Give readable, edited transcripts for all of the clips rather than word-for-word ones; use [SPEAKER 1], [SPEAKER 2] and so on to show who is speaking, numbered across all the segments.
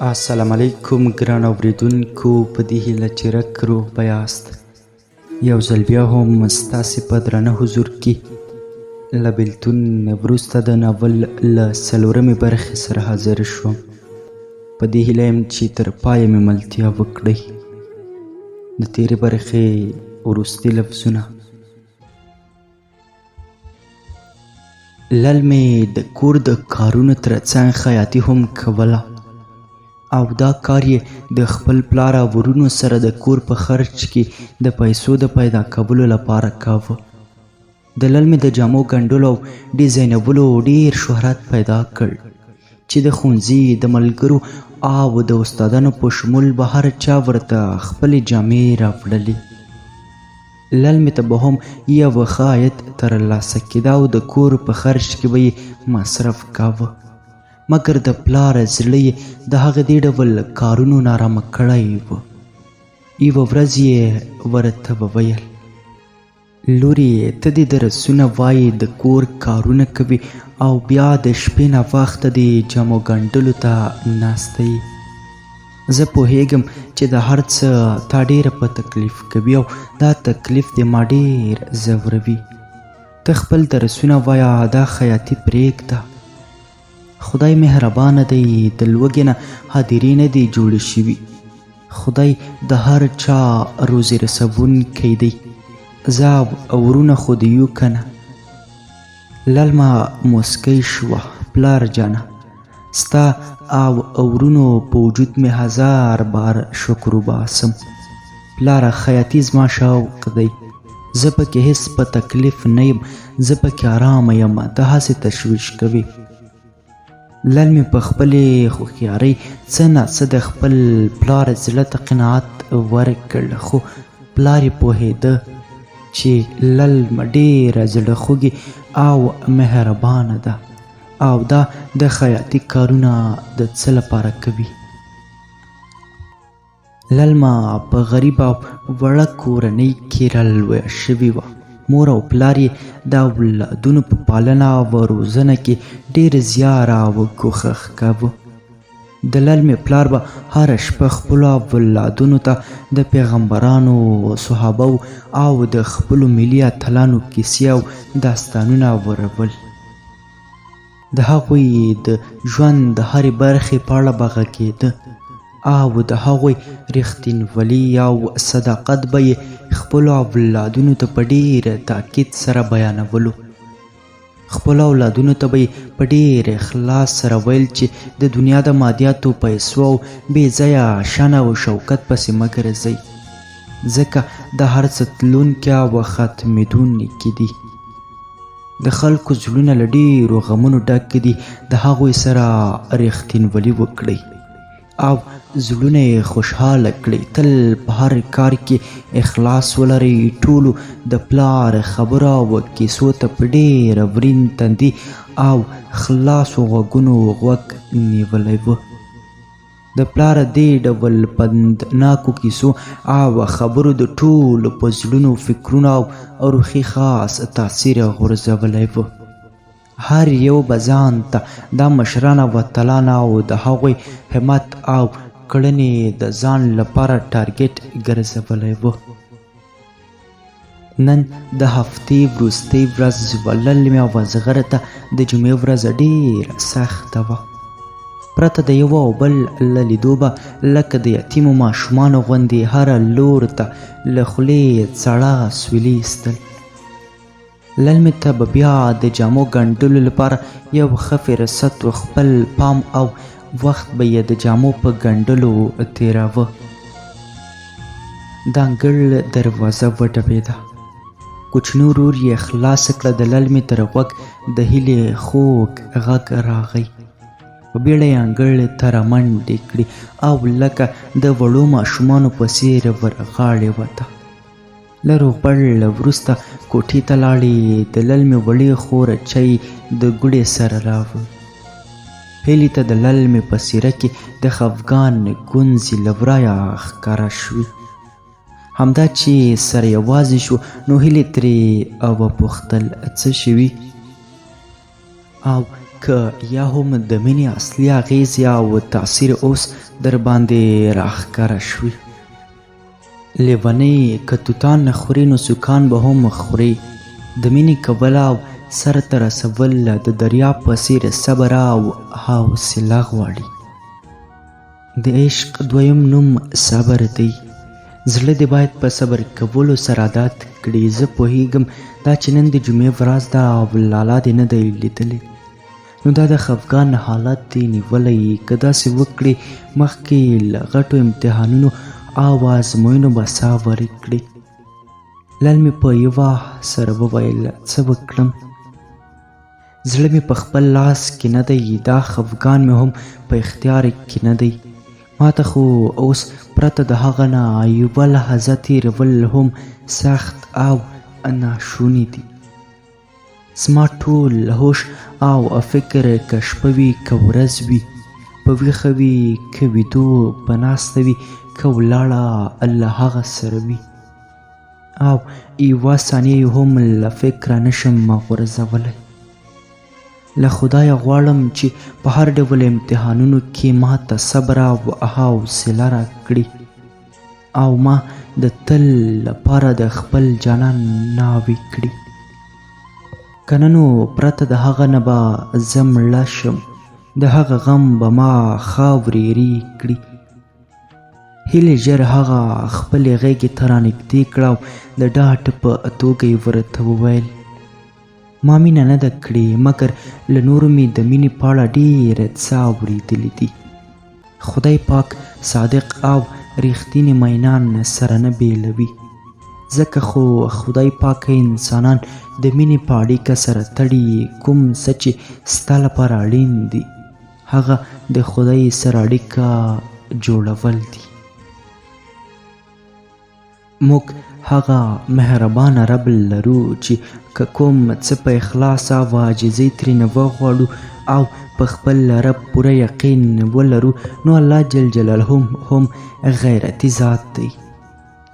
[SPEAKER 1] السلام علیکم ګران اوریدونکو، په دې هیله چې رک روغ به یاست. یو ځل بیا هم ستاسې په درانه حضور کې له بېلتون وروسته د ناول له 4مې برخې سره حاضر شوم. په دې هیله یم چې تر پایه مې ملتیا وکړئ. د تېرې برخې وروستي لفظونه: لل مې د کور د کارونو ترڅنګ خیاطي هم کوله، او دا کار یې د خپل پلار او ورونو سره د کور په خرچ کې د پیسو د پیدا کولو لپاره کاوه. د لل مې د جامو ګنډلو او ډیزاینولو ډیر شهرت پیدا کړ چې د ښوونځي د ملګرو او د استادانو په شمول به هر چا ورته خپلې جامې راوړلې. لل مې ته به هم یو ښه عاید ترلاسه کېده او د کور په خرچ کې به یې مصرف کاوه، مګر د پلار زړه یې د هغه دې ډول کارونو نارامه کړی و. یوه ورځ یې ورته وویل: لورې، ته دې درسونه وایې، د کور کارونه کوي او بیا د شپې ناوخته د جامو ګنډلو ته ناسته یې. زه پوهیږم چې د هر څه تا ډیره په تکلیف کوي او دا تکلیف دې ما ډیر ځوروي. ته خپل درسونه وایه، دا خیاطي پرېږده. خدای مهربانه دی، د لوږې نه هدیرې نه دي جوړې شوي. خدای د هر چا روزي رسوونکی دی. زه او ورونه خو دې یو که نه؟ للمه موسکی شوه: پلار جانه، ستا او ورونو په وجود مې 1000 بار شکر وباسم. پلاره، خیاطي زما شوق دی. زه پکې هېڅ په تکلیف نه یم، زه پکې آرامه یم. ته هسې تشویش کوي. لل مې په خپلې هوښیارۍ څه ناڅه د خپل پلار زړه ته قناعت ورکړ، خو پلار یې پوهېده چې لل مې ډېره زړه خوږې او مهربانه ده او دا د خیاطي کارونه د څه لپاره کوي. للمه په غریب او وړه کورنۍ کې رالویه شوې وه. مور او پلار یې د اولادونو په پالنه او روزنه کې ډېر زیار او کوښښ کاوه. د لل مې پلار به هره شپه خپلو اولادونو ته د پیغمبرانو، صحابو او د خپلو ملي اتلانو کیسې او داستانونه ورول. د هغوی د ژوند د هرې برخې په اړه به غږېده او د هغوی رښتینولي او صداقت به یې خپلو اولادونو ته په ډېر تاکید سره بیانولو. خپلو اولادونو ته به یې په ډېر اخلاص سره ویل چې د دنیا د مادیاتو، پیسو او بې ځایه شان او شوکت پسې مه ګرځئ، ځکه د هر څه تلونکي او ختمېدونکي دي. د خلکو زړونه له ډېرو غمونو ډک دي. د هغوی سره رښتینولي وکړئ او زړونه یې خوشحاله کړئ. تل په هر کار کې اخلاص ولرئ. ټولو د پلار خبرو او کیسو ته په ډېره ورین تندي او خلاصو غوږونو غوږ نیولی و. د پلار دې ډول پندناکو کیسو او خبرو د ټولو په زړونو، فکرونو او روحي خاص تاثیر غورځولی و. هر یو به ځان ته دا مشران او اتلان او د هغوی همت او کړنې د ځان لپاره ټارګټ ګرځولی و. نن د هفتې وروستۍ ورځ وه. لل مې او اصغر ته د جمعې ورځ ډېره سخته وه. پرته د یو او بل له لیدو به لکه د یتیمو ماشومانو غوندې هره لور ته له خولې څړه سویلي ایستل. لل مې ته به بیا د جامو ګنډلو لپاره یو ښه فرصت و. خپل پام او وخت به یې د جامو په ګنډلو تېراوه. د انګړ دروازه وډبېده. کوچني ورور یې خلاصه کړه. د لل مې تر غوږ د هیلې خوږ غږ راغی. په بیړه یې انګړ ته رامنډې کړې او لکه د وړو ماشومانو په څېر ورغاړې وته. له روغبړ وروسته کوټې ته لاړې. د لل مې وړې خور چای د ګوړې سره راوړ. هیلې ته د لل مې په څېره کې د خفګان ګونځې له ورایه ښکاره شوې. همدا چې سره یوازې شو نو هیلې ترې وپوښتل څه شوي، او که یا هم د مینې اصلي اغیز یا تاثیر اوس در باندې راښکاره شوي. لیونۍ که توتان نه خوري نو سوکان به هم خوري. د مینې کول او سر ته رسول د دریاب په څیر صبر او حوصله غواړي. د عشق دویم نوم صبر دی. زړه دې باید په صبر کولو سره عادت کړي. زه پوهیږم دا چې نن د جمعې ورځ ده او لالا دې نه دی لیدلی، نو دا د خفګان حالت دې نیولی. که داسې وکړي مخکې له غټو امتحانونو او ازموینو به سا ورکړي. لل مې په یوه سره وویل څه وکړم؟ زړه مې په خپل لاس کې نه دی، دا خفګان مې هم په اختیار کې نه دی. ما ته خو اوس پرته د هغه نه یوه لحظه تېرول هم سخت او ناشوني دي. زما ټول هوش او فکر که شپه وي که ورځ وي، په ویښه وي که ویدو، په ناسته وي که ولاړه له هغه سره وي، او یوه ثانیه هم له فکره نشم غورځولی. له خدایه غواړم چې په هر ډول امتحانونو کې ما ته صبر او حوصله راکړي او ما د تل لپاره د خپل جانان ناوې کړي. که نه نو پرته د هغه نه به زه مړه شم، د هغه غم به ما خاورې ری کړي. هیلې ژر هغه خپلې غېږې ته رانږدې کړه او د ډاډ په توګه یې ورته وویل ما مینه نه ده کړې، مګر له نورو مې د مینې په اړه ډېره څه اورېدلي دي. خدای پاک صادق او ریښتیني مینان سره نه بیلوي، ځکه خو خدای پاک انسانان د مینې په اړیکه سره تړي. کوم څه چې ستا لپاره اړین دي هغه د خدای سره اړیکه جوړول دي. موږ هغه مهربانه رب لرو چې که کوم څه په اخلاص او عاجزۍ ترېنه وغواړو او په خپل رب پوره یقین ولرو، نو الله جل جلاله هم غیرتي ذات دی،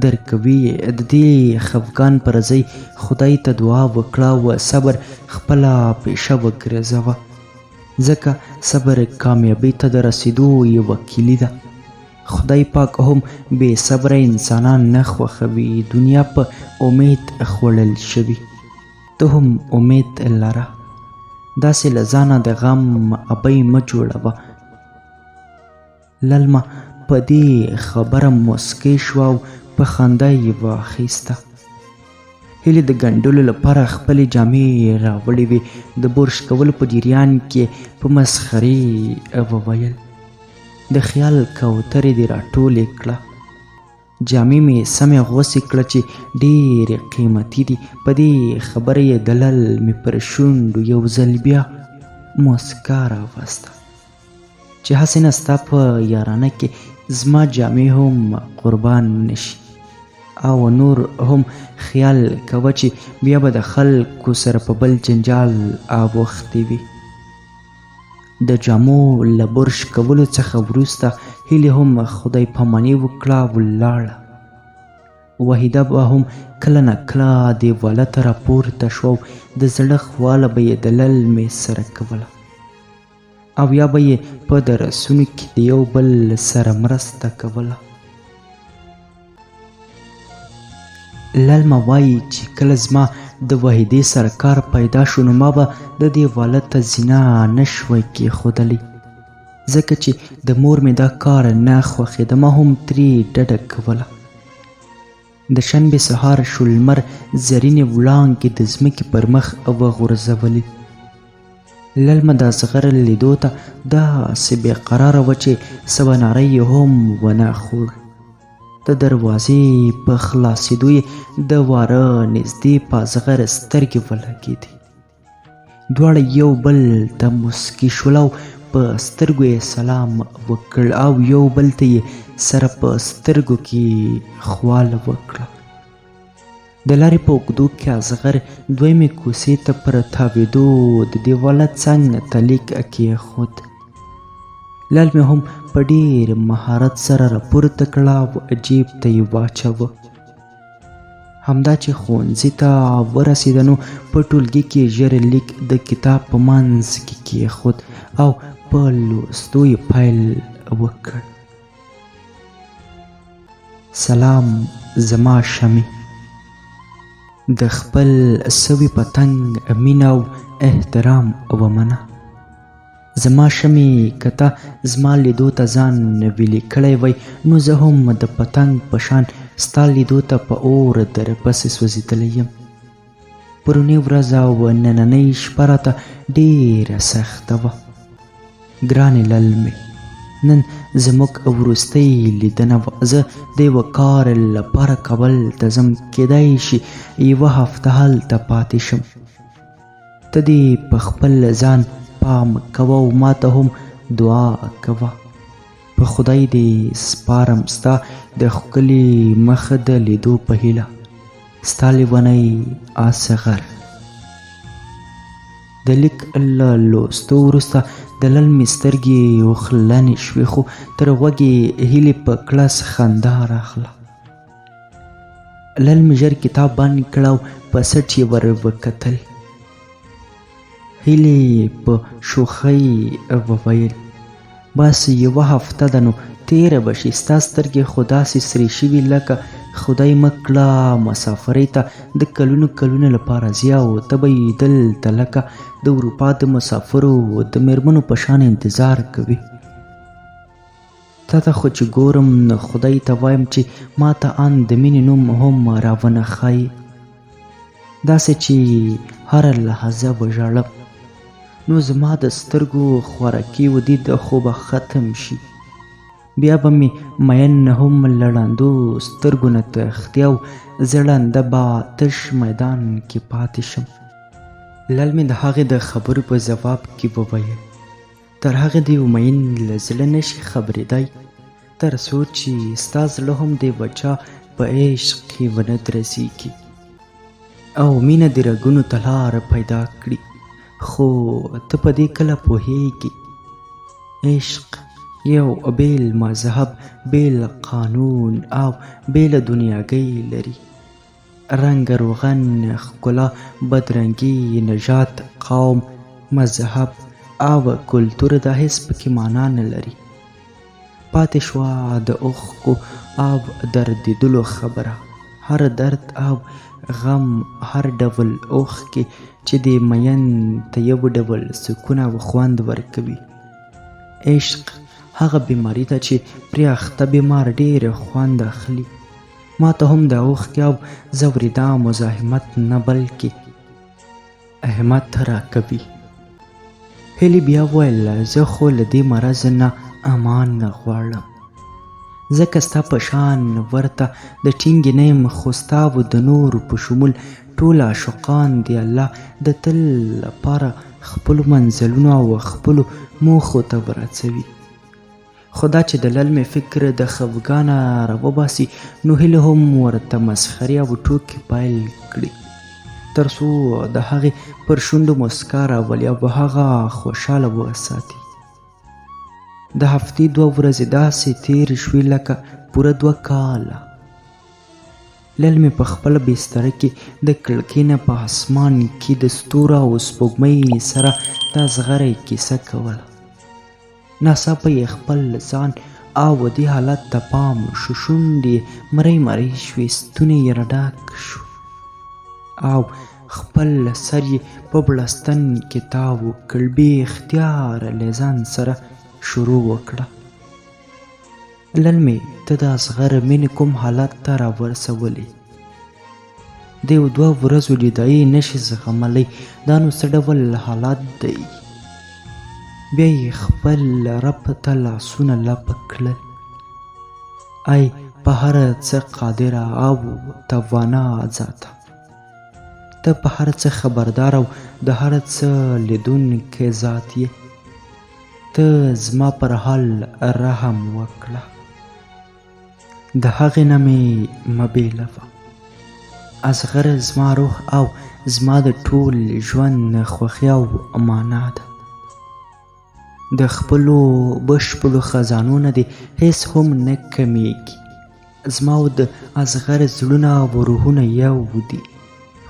[SPEAKER 1] درکوي. د دې خفګان پر ځای خدای ته دعا وکړه او صبر خپله پیشه وګرځوه، ځکه صبر کامیابۍ ته د رسېدو یوه کلي ده. خدای پاک هم بې صبره انسانان نه خوښوي. دنیا په امید خوړل شوي، ته هم امید لره. داسې له ځانه د غم ابۍ مه جوړوه. للمه په دې خبره موسکی شوه او په خندا یې واخیسته. هیلې د ګنډلو لپاره خپلې جامې راوړې وې. د برش کولو په جریان کې په مسخرې وویل د خیال کوترې دې راټولې کړه. جامې مې سمې اغوستې کړه چې ډېرې قیمتي دي. په دې خبره یې دلل مې پر شونډو یو ځل بیا موسکا راوسته چې هسې نه ستا په یارانه کې زما جامې هم قربان نشي، او نور هم خیال کوه چې بیا به د خلکو سره په بل جنجال اوښتې وي. د جامو له برش کولو څخه وروسته هیلې هم خدای پاماني وکړه او ولاړه. وحیده به هم کله نه کله دیواله ته راپورته شوه او د زړه خواله به یې د للمې سره کوله، او یا به یې په درسونو کې د یو بل سره مرسته کوله. للمه وایي چې کله زما د وحیدې سره کار پیدا شو نو ما به د دیواله ته زینه نه شوی کېښودلی، ځکه چې د مور مې دا کار نه خوښېده. ما هم ترې ډډه کوله. د شنبې سهار شو، لمر زرینې وړانګې د ځمکې پر مخ وغورځولې. للمه د اصغر لیدو ته داسې بېقراره وه چې سباناری یې هم ونه خوړ. د دروازې په خلاصېدو یې د واره نږدې په اصغر سترګې ولګېدې. دواړه یو بل ته مسکي شول او په سترګو یې سلام وکړ او یو بل ته یې سره په سترګو کې خواله وکړه. د لارې په اوږدو کې اصغر دویمې کوڅې ته پر تاوېدو د دیواله څنګ ته لیک کېښود. لل مې هم په ډېر مهارت سره راپورته کړه او جیب ته یې واچوه. همدا چې ښوونځي ته ورسېده نو په ټولګي کې ژر لیک د کتاب په منځ کې کېښود او په لوستو یې پیل وکړ. سلام زما شمې، د خپل سوي پتنګ مینه او احترام ومنه. زما شمې که ته زما لیدو ته ځان ویلې کړی وی نو زه هم د پتنګ په شان ستا لیدو ته په اور درپسې سوځېدلی یم. پرونۍ ورځ او نننۍ شپه راته ډېره سخته وه. ګرانې للمې، نن زموږ وروستۍ لیدنه وه. زه د یوه کار لپاره کابل ته ځم، کیدای شي یوه هفته هلته پاتې شم. ته دې په خپل ځان پام کوه او ما ته هم دعا کوه. په خدای دې سپارم، ستا د ښکلي مخه د لیدو په هیله. ستا لیونی اصغر. د لیک له لوستو وروسته د للمې سترګې وخلنې شوې، خو تر غوږ یې هیلې په کړس خندا راغله. للمې ژر کتاب بند کړ او په سټ یې ور وکتل. هیلې په شوخۍ وویل: بس یوه هفته ده نو تیره به شي. ستا سترګې خو داسې سرې شوي لکه خدای مه کړه مسافرۍ ته د کلونو کلونو لپاره ځي او ته به یې دلته لکه د اروپا د مسافرو د میرمنو په شان انتظار کوي. تا ته خو چې ګورم نو خدای ته وایم چې ما ته ان د مینې نوم هم راونه ښایي، داسې چې هره لحظه به ژړم. نو زما د سترګو خوارکي و دید خو به ختم شي. بیا به مې مین هم له ړندو سترګو نه تښتي او زه ړنده به تش میدان کې پاتې شم. للمې د هغې د خبرو په ځواب کې وویل: تر هغې د یو مین له زړه نشي خبرېدی تر څو چې ستا زړه هم د یوه چا په عشق کې ونه درزیږي او مینه د رګونو ته لاره پیدا کړي. خو ته په دې کله پوهیږي عشق یو بیل مذهب، بیل قانون او بیل دنیاګۍ لري. رنګ روغن، ښکلا، بدرنګي، نژاد، قوم، مذهب او کلتور دا هیڅ پکې معنا نه لري. پاتې شوه د اوښکو او دردېدلو خبره. هر درد او غم، هر ډول اوښکې چې د مین ته یو ډول سکون او خوند ورکوي. عشق هغه بیماري ده چې پرې اخته بیمار ډېر خوند اخلي. ما ته هم د اوښکې او ځورېدا مزاحمت نه بلکې احمد راکوي. هیلې بیا وویل: زه خو له دې مرض نه امان غواړم، ځکه ستا په شان ورته د ټینګې نه یم، خو ستا و د نورو په شمول ټول عاشقان د الله د تل لپاره خپلو منزلونو او خپلو موخو ته ورسوي. خو دا چې د للمې فکر د خفګانه راوباسي نو هیلې هم ورته مسخرې او ټوکې پیل کړي تر څو د هغې پر شونډو مسکا راولي او هغه خوشحاله وساتي. د هفتې 2 ورځې داسې تېرې شوې لکه پوره 2 کاله. للمې په خپله بستره کې د کړکۍ نه په اسمان کې د ستورو او سپوږمۍ سره دا زغری کیسه کوله. ناڅاپه یې خپل ځان او دې حالت ته پام شو. شونډې مرۍ مرۍ شوې، ستونی یې راډاک شو او خپل سر یې په بړستن کې تاو کړ. بې اختیاره له ځان سره شروع وکړه: للمې، ته د اصغر مینې کوم حالت ته راورسولې؟ د یو 2 ورځو جدایي نشي زغملی. دا نو څه ډول حالت دی؟ بیا یې خپل رب ته لاسونه لپه کړل: ای په هر څه قادره او توانا ذاته، ته په هر څه خبردار او د هر څه لیدونکی ذات یې. ته زما پر حال رحم وکړه، د هغې نه مې مه بېلوه. اصغر زما روح او زما د ټول ژوند خوښي او معنا ده. د خپلو بشپړو خزانو نه دې هیڅ هم نه کمیږي. زما او د اصغر زړونه او روحونه یو دي.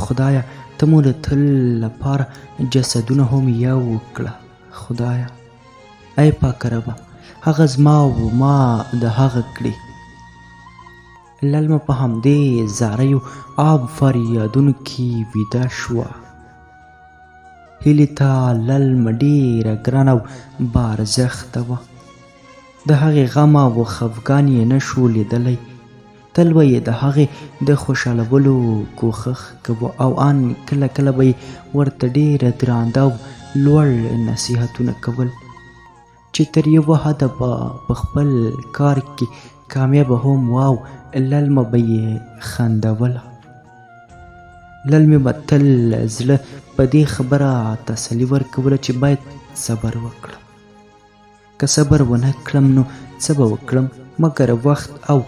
[SPEAKER 1] خدایه ته مو د تل لپاره جسدونه هم یو کړه. خدایه ای پاک ربه هغه زما او ما د هغه کړي. للمه په همدې زاریو آب فریادونو کې ویده شوه. هیلې ته للمه ډېره ګرانه او بارزښته وه. د هغې غم او خفګان یې نه شو لیدلی. تل به یې د هغې د خوشحالولو کوښښ کوه او ان کله کله به یې ورته ډېره درانده او لوړ نصیحتونه کول چې تر یوه حده به په خپل کار کې کامیابه هم وه او للمه به یې خندوله. للمې به تل زړه په دې خبره تسلي ورکوله چې باید صبر وکړم. که صبر ونه کړم نو څه به وکړم، مګر وخت او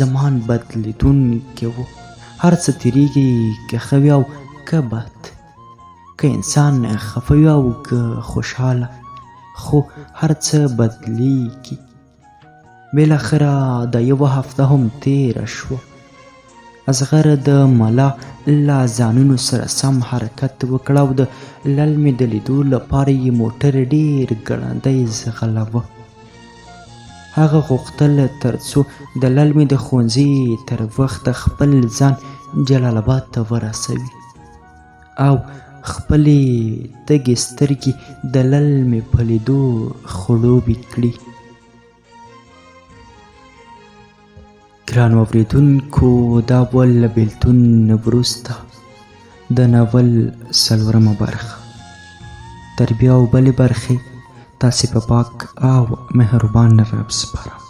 [SPEAKER 1] زمان بدلیدونکی و. هر څه تیریږي، که ښه وي او که بد، که انسان خفه وي او که خوشحاله، خو هر څه بدلیږي. بالاخره د یوه هفته هم تیره شوه. اصغر د ملا له ځانونو سره سم حرکت وکړ او د للمې د لیدو لپاره یې موټر ډېر ګړندی ځغلاوه. هغه غوښتل تر څو د للمې د ښوونځي تر وخته خپل ځان جلال آباد ته ورسوي او خپلې تږې سترګې د للمې په لیدو خړوبې کړي. ګرانو اورېدونکو، دا به له بېلتون وروسته د ناول 4مه برخه. تر بیا او بلې برخې تاسې په پاک او مهربان رب سپارم.